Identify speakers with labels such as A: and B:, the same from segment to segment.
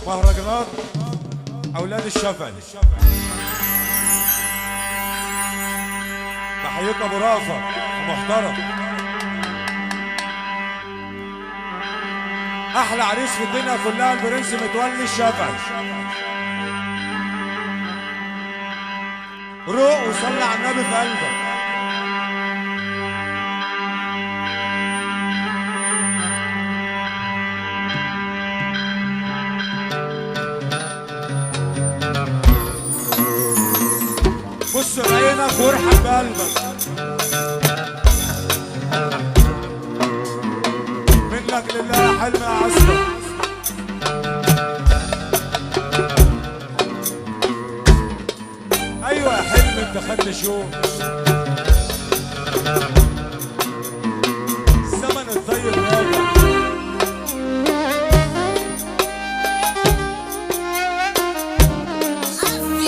A: مهرجانات اولاد الشفعي. تحييك ابو رافع محترم، احلى عريس في الدنيا كلها البرنس متولي الشفعي. روق وصلي على النبي في قلبك. بص بعينك وارحم بقلبك، منك لله يا حلم يا عسكر. ايوه يا حلم انت خدت شو الزمن الطيب راجع.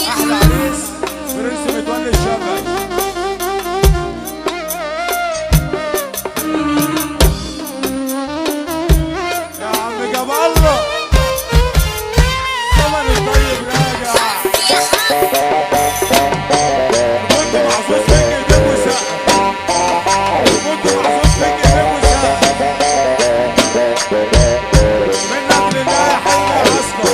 A: احلى عريس برنس متولي الشفعي. يا عم جاب الله الزمن الطيب راجع. كنت محظوظ فيك ايديك وسقف، كنت محظوظ فيك ايديك وسقف. منك لله يا حلم يا عسكر.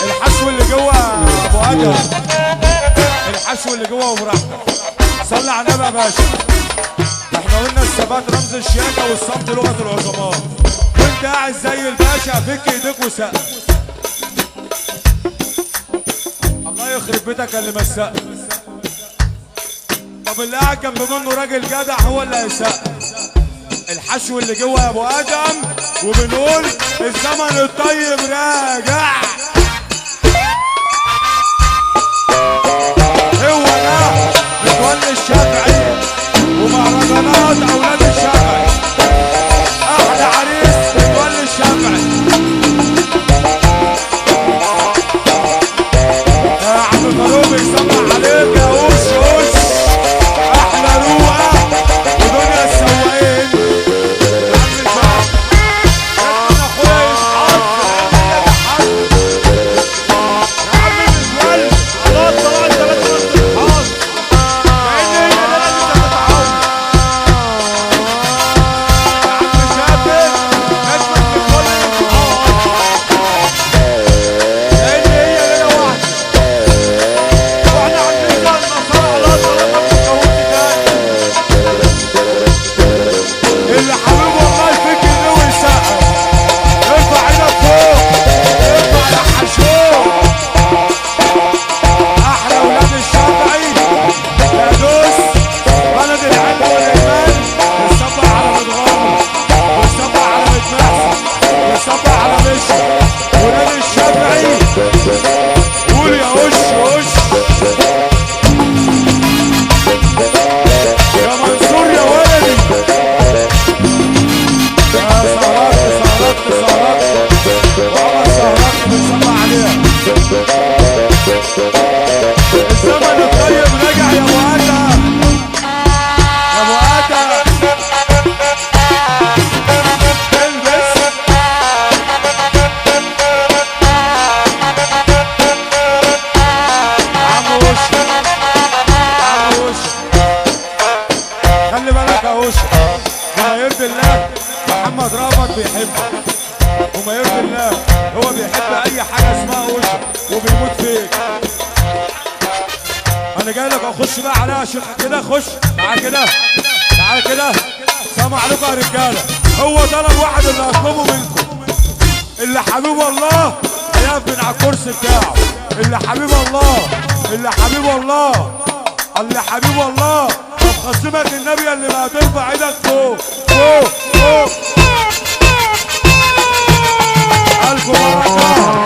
A: الحشو اللي جوه ابو ادم، الحشو اللي جوه وبراحتك. صلي على النبي يا باشا. احنا قلنا الثبات رمز الشياكه والصمت لغه العظماء، وانت قاعد زي الباشا فك ايديك وسقف. الله يخرب بيتك اللي مسقف. طب اللي قاعد جنب منه راجل جدع هو اللي هيسقف. الحشو اللي جوه يا ابو ادم، وبنقول الزمن الطيب راجع. هو ده متولي الشفعي ومهرجانات اولاد الشفعي. احلى عريس متولي الشفعي. يا عم فاروق بيسمع عليك يا وش وش. احلى روقه ودنيا السواقين. يا عم الشعب اخويا يتحط بيحبك وما يرضي الله. هو بيحب اي حاجه اسمها وشه وبيموت فيك. انا جاي لك اخش بقى عليها عشان كده. خش تعال كده، تعال كده. السلام عليكم يا رجاله. هو طلب واحد اللي هطلبه منكم، اللي حبيب الله هيقف من على الكرسي بتاعه. اللي حبيب الله، اللي حبيب الله، اللي حبيب الله. طب خصمك النبي اللي ما ترفع ايدك فوق فوق فوق. ألف بركة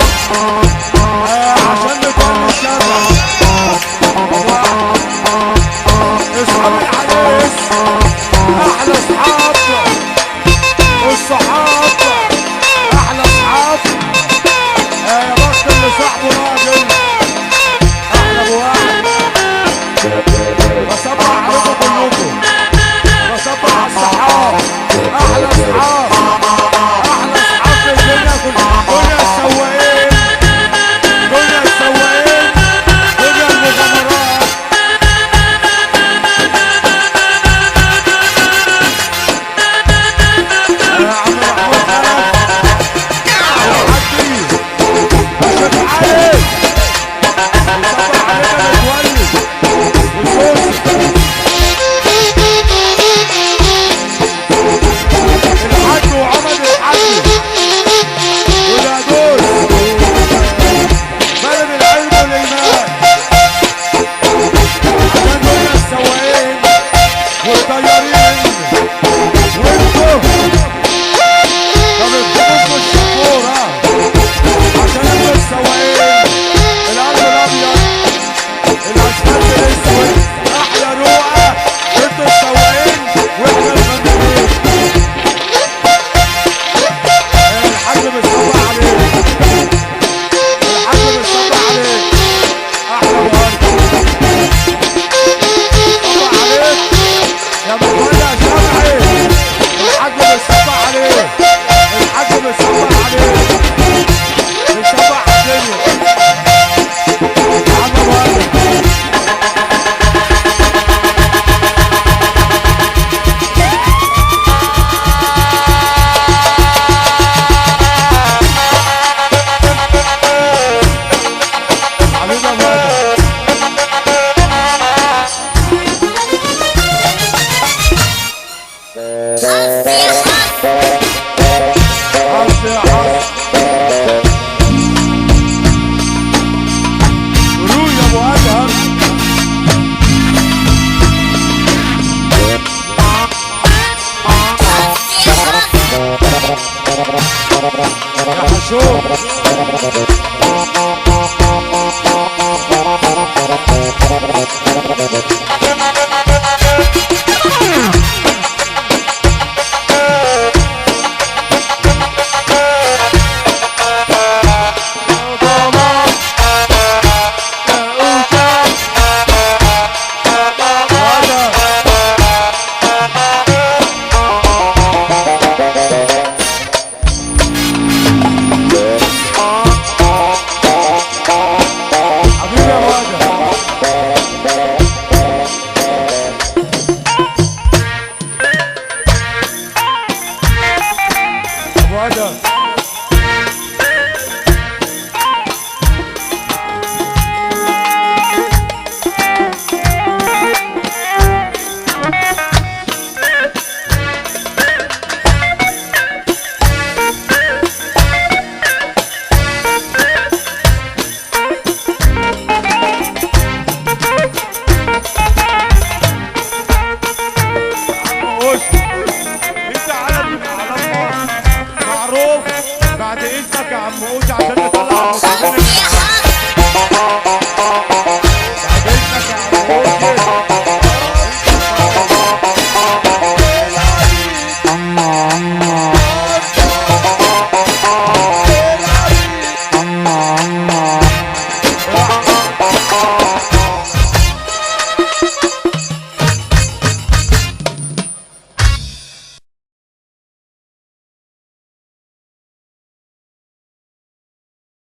A: عشان نكون الشارع. اصحاب العريس احلى اصحاب، والصحاب احلى اصحاب. يا بخت اللي صاحبه راجل احلى ابو واحد. بصبح عليكم كلكم، بصبح على الصحاب. احلى اصحاب، احلى اصحاب في الدنيا كلها. دنيا السواقين، دنيا السواقين، دنيا المغامرات. يا عم محمود خلف وحدي اشرف عليك، بصبح عليك انا متولي وسوسي الحاج وعمد الحاج والعدوس بلد العلم والايمان. عشان دنيا السواقين والطيارين وانتوا. طب اكتبوا الشطور عشان انتوا السواقين. القلب الابيض، الاسفلت الاسود، احلى روقه. انتوا السواقين واحنا الفنانين. الحاج بيصبح عليك، الحاج بيصبح عليك. احلى بهارك بيصبح عليك يا متولي يا شافعي. الحاج بيصبح عليك، الحاج بيصبح عليك، بيصبح الدنيا. يا عم بهارك حبيبي يا بهارك. حظ يا حظ روح يا ابو ادهم. يا حشوم حبيبي يا واد. واد انت علم مصر معروف. بعد اذنك يا عم اوجي عشان نطلع المطربين.